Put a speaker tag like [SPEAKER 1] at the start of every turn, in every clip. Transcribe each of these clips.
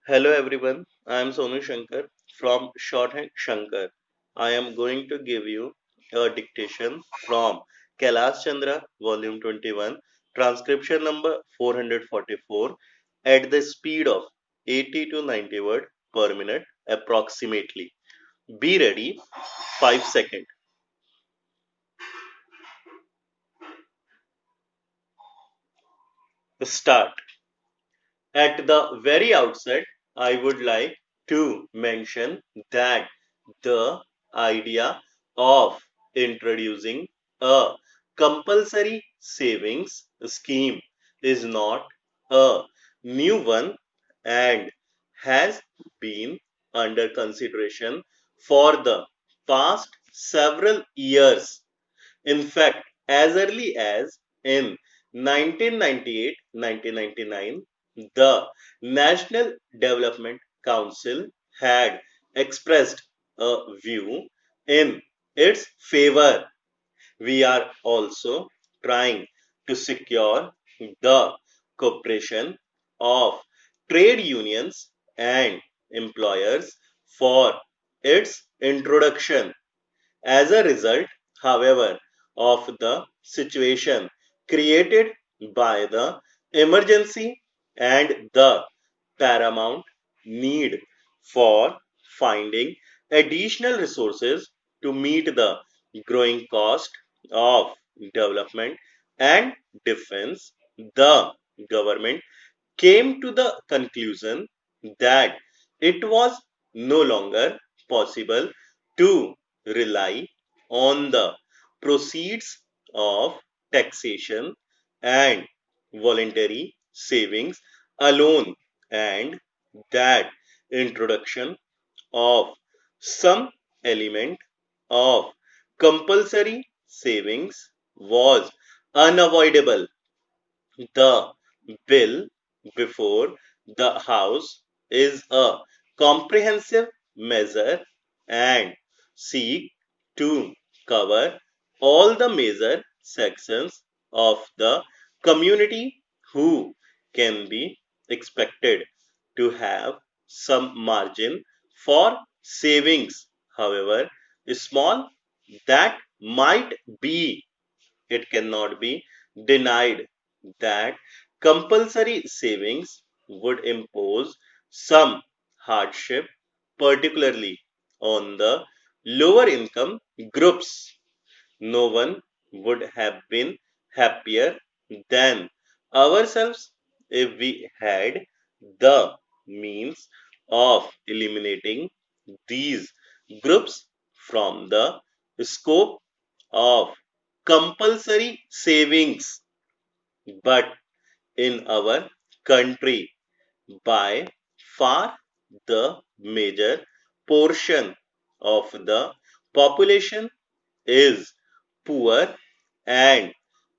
[SPEAKER 1] Hello everyone, I am Sonu Shankar from Shorthand Shankar. I am going to give you a dictation from Kailash Chandra, volume 21, transcription number 444 at the speed of 80 to 90 word per minute approximately. Be ready, 5 seconds. Start. At the very outset, I would like to mention that the idea of introducing a compulsory savings scheme is not a new one and has been under consideration for the past several years. In fact, as early as in 1998-1999, the National Development Council had expressed a view in its favor. We are also trying to secure the cooperation of trade unions and employers for its introduction. As a result, however, of the situation created by the emergency and the paramount need for finding additional resources to meet the growing cost of development and defense, the government came to the conclusion that it was no longer possible to rely on the proceeds of taxation and voluntary savings alone, and that introduction of some element of compulsory savings was unavoidable. The bill before the House is a comprehensive measure and seek to cover all the major sections of the community who can be expected to have some margin for savings, however small that might be. It cannot be denied that compulsory savings would impose some hardship, particularly on the lower income groups. No one would have been happier than ourselves if we had the means of eliminating these groups from the scope of compulsory savings. But in our country, by far the major portion of the population is poor, and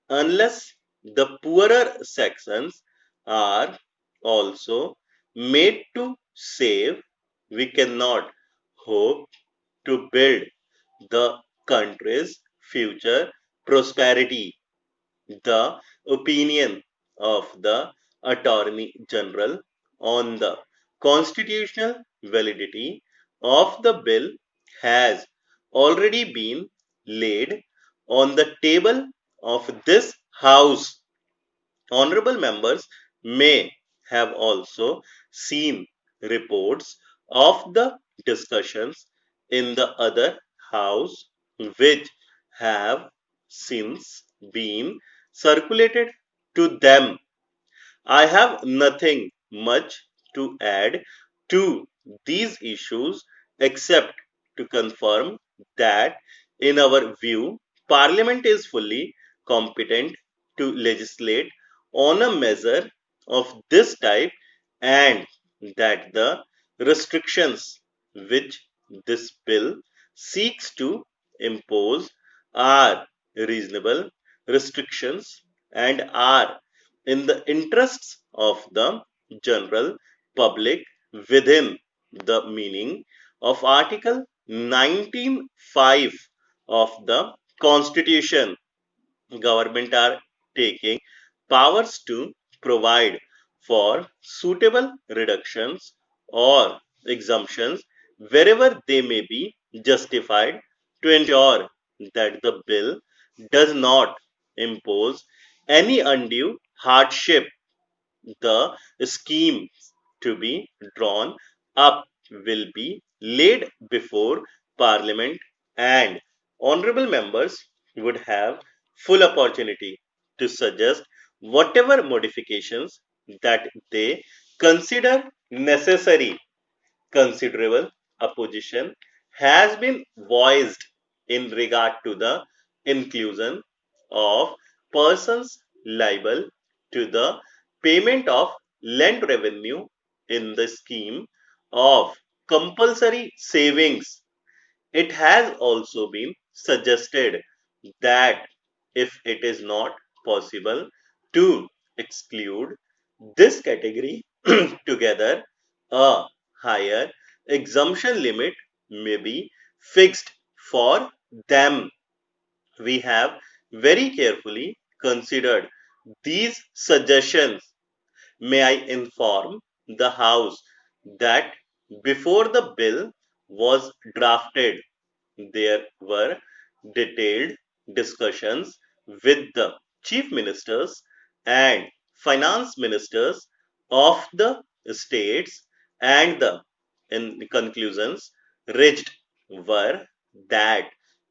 [SPEAKER 1] unless the poorer sections are also made to save, we cannot hope to build the country's future prosperity. The opinion of the Attorney General on the constitutional validity of the bill has already been laid on the table of this House. Honorable members may have also seen reports of the discussions in the other House, which have since been circulated to them. I have nothing much to add to these issues except to confirm that, in our view, Parliament is fully competent to legislate on a measure of this type, and that the restrictions which this bill seeks to impose are reasonable restrictions and are in the interests of the general public within the meaning of Article 19(5) of the Constitution. Government are taking powers to provide for suitable reductions or exemptions wherever they may be justified to ensure that the bill does not impose any undue hardship. The scheme to be drawn up will be laid before Parliament, and honourable members would have full opportunity to suggest whatever modifications that they consider necessary. Considerable opposition has been voiced in regard to the inclusion of persons liable to the payment of land revenue in the scheme of compulsory savings. It has also been suggested that if it is not possible to exclude this category together, a higher exemption limit may be fixed for them. We have very carefully considered these suggestions. May I inform the House that before the bill was drafted, there were detailed discussions with the chief ministers and finance ministers of the states, and the in conclusions reached were that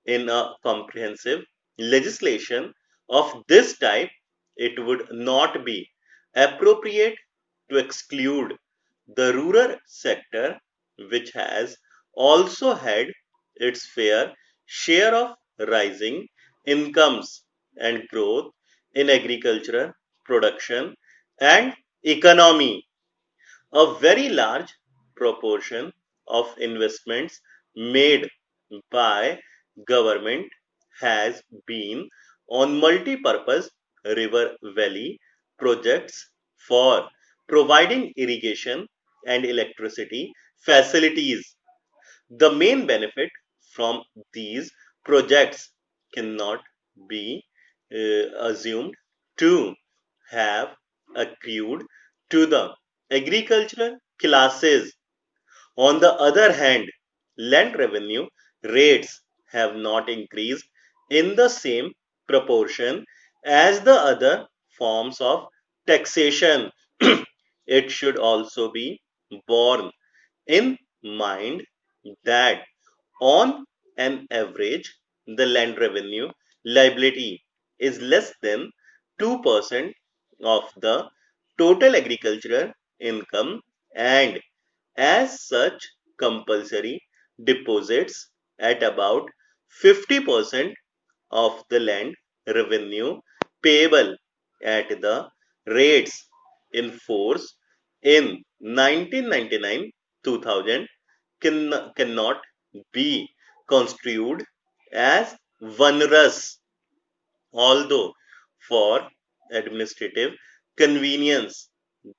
[SPEAKER 1] in a comprehensive legislation of this type, it would not be appropriate to exclude the rural sector, which has also had its fair share of rising incomes and growth in agriculture, production, and economy. A very large proportion of investments made by government has been on multi-purpose river valley projects for providing irrigation and electricity facilities. The main benefit from these projects cannot be assumed to have accrued to the agricultural classes. On the other hand, land revenue rates have not increased in the same proportion as the other forms of taxation. It should also be borne in mind that on an average, the land revenue liability is less than 2% of the total agricultural income, and as such, compulsory deposits at about 50% of the land revenue payable at the rates in force in 1999 2000 cannot be construed as onerous. Although for administrative convenience,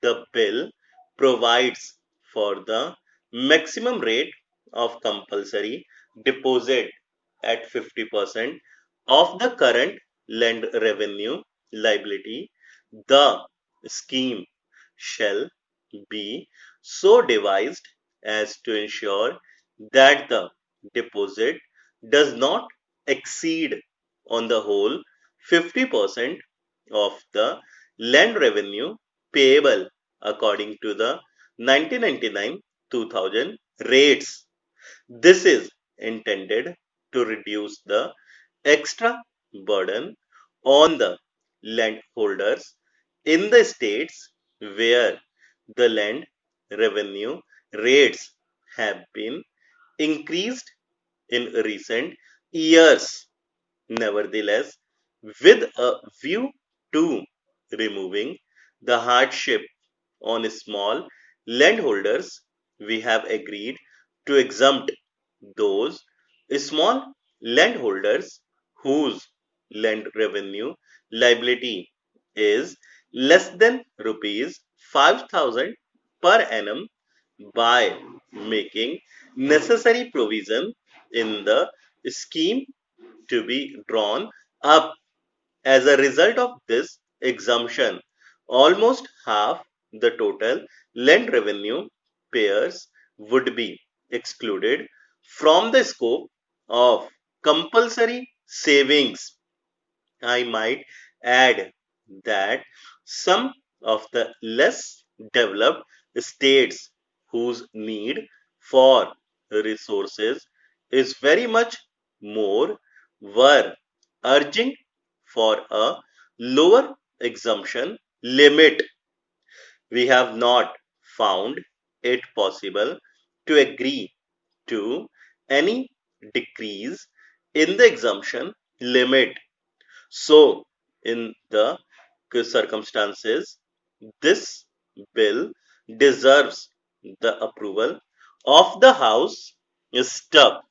[SPEAKER 1] the bill provides for the maximum rate of compulsory deposit at 50% of the current land revenue liability. The scheme shall be so devised as to ensure that the deposit does not exceed on the whole 50% of the land revenue payable according to the 1999 2000 rates. This is intended to reduce the extra burden on the landholders in the states where the land revenue rates have been increased in recent years. Nevertheless, with a view to removing the hardship on small landholders, we have agreed to exempt those small landholders whose land revenue liability is less than rupees 5,000 per annum by making necessary provision in the scheme to be drawn up. As a result of this exemption, almost half the total land revenue pairs would be excluded from the scope of compulsory savings. I might add that some of the less developed states whose need for resources is very much more were urging for a lower exemption limit. We have not found it possible to agree to any decrease in the exemption limit. So, in the circumstances, this bill deserves the approval of the House stub.